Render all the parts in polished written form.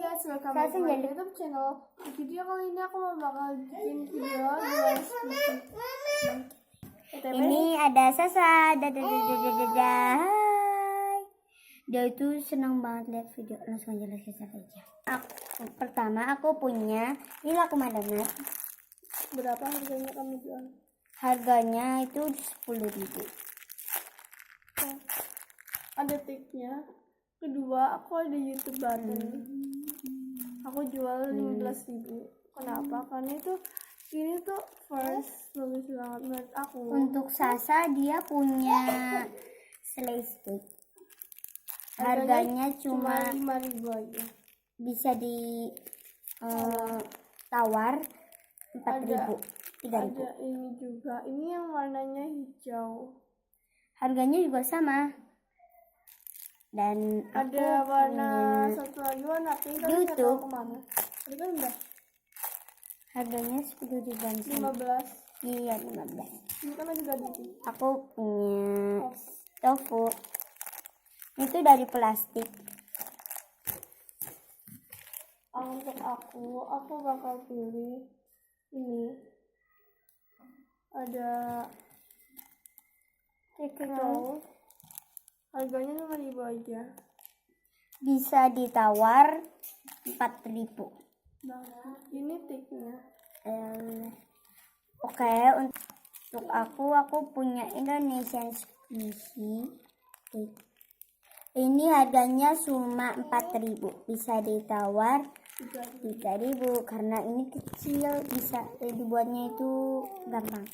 guys, welcome back to my YouTube channel. Di video kali ini aku bakal bikin video jual skripsi. Ini ada Sasa, Hai. Dia itu senang banget lihat video, langsung aja lihat Sasa aja. Pertama aku punya, ini laku madanat. Berapa harganya kamu jual? Harganya itu 10.000. Ada tipnya. Kedua, aku ada YouTube button. Aku jual 15.000. Kenapa? Karena ini tuh first bagus banget menurut aku. Untuk Sasa dia punya selai stick. Harganya cuma 5.000 aja. Bisa di tawar 4.000, 3.000. Ada ini juga. Ini yang warnanya hijau. Harganya juga sama. Dan ada warna satu lagi warna pink, tapi nggak tahu kemana. Tadi kan udah. Harganya 10.000. 15. Iya 15. Ini kan juga di. Aku punya tofu. Itu dari plastik. Untuk aku bakal pilih ini. Ada cake. Harganya 5.000 aja. Bisa ditawar 4.000. Nah, ini tiknya. Oke, untuk aku punya Indonesian Squishy. Ini harganya cuma 4.000. Bisa ditawar 3.000 karena ini kecil, bisa dibuatnya itu gampang.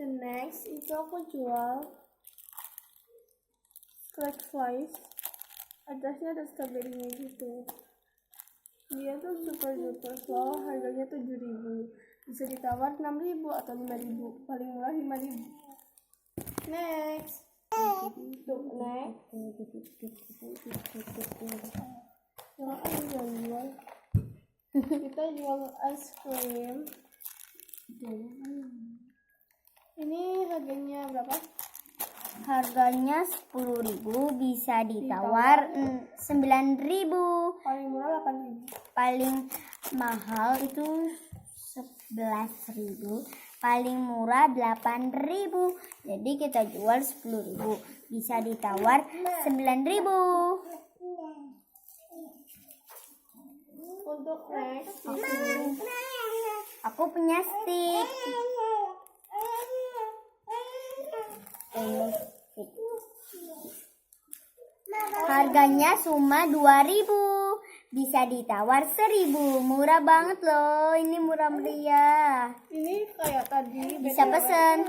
The next itu aku jual Crack Flies. Atasnya ada strawberry gitu. Dia tuh super slow. Harganya 7.000. Bisa ditawar 6.000 atau 5.000. Paling murah 5.000. Next. Yang aku jual. Kita jual ice cream. Ini harganya berapa? Harganya 10.000, bisa ditawar 9.000. Paling murah 8.000. Paling mahal itu 11.000. Paling murah 8.000. Jadi kita jual 10.000. Bisa ditawar 9.000. Untuk next aku punya stick. Harganya cuma 2.000. Bisa ditawar 1.000. Murah banget loh. Ini murah meriah. ini kayak tadi Bisa pesen.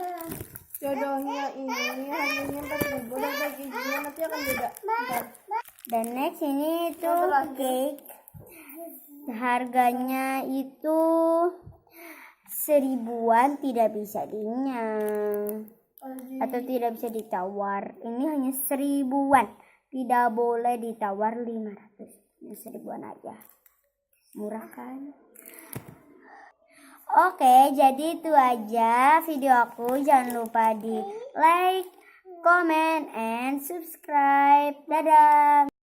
Jodohnya ini harganya 4.000 dan packagingnya nanti akan beda. Dan next ini itu cake. Harganya itu 1.000-an, tidak bisa dinyang atau tidak bisa ditawar. Ini hanya 1.000-an, tidak boleh ditawar 500. Ini 1.000-an aja, murah kan? Oke, jadi itu aja video aku. Jangan lupa di like, comment, and subscribe. Dadah.